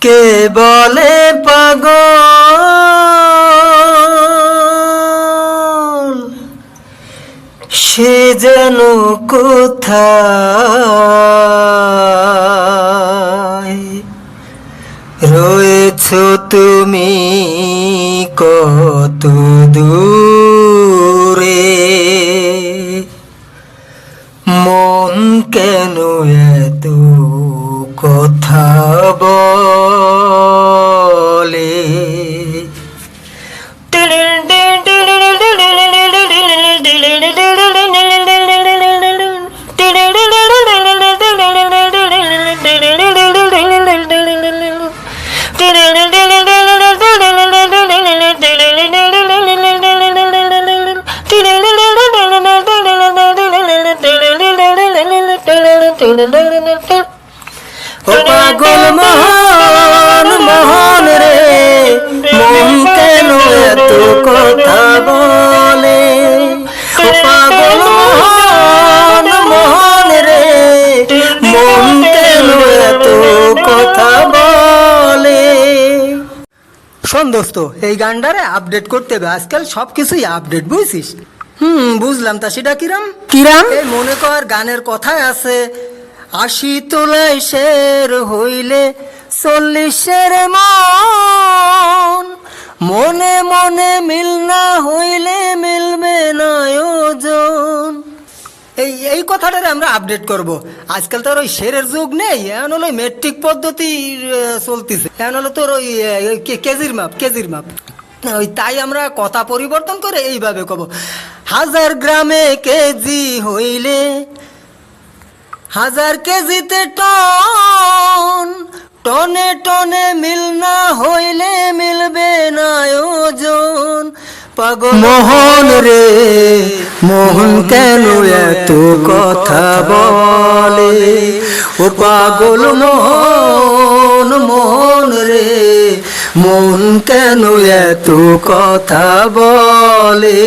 কে বলে পাগল, সে যেন কোথায় রয়েছ তুমি, কত দূরে, মন কেন এত কথা বলে। ও পাগল মোহন মোহন রে, মন কেন এত কথা বলে। ও পাগল মোহন মোহন রে, মন কেন এত কথা বলে। শোন দোস্ত, এই গানটারে আপডেট করতে হবে, আজকাল সবকিছুই আপডেট, বুঝছিস? বুঝলাম। তা সেটা কিরাম কিরাম? এই মনে কর গানের কথায় আছে, ৮০ তোলায় শের হইলে ৪০-এর মন, মনে মনে মিল না হইলে মিলবে না ওজন। এই কথাটারে আমরা আপডেট করব। আজকাল তো ওই শেরের যুগ নেই, এখন হলো মেট্রিক পদ্ধতি চলতেছে, এখন হলো তোর ওই কেজির মাপ। ওই তাই আমরা কথা পরিবর্তন করে এইভাবে কব, ১০০০ গ্রামে কেজি হইলে ১০০০ কেজিতে টন, টনে টনে মিল না হইলে মিলবে না ওজন। পাগল মোহন রে, মোহন কেন এত কথা বলে। ও পাগল মোহন মোহন রে, মন কেন এত কথা বলে।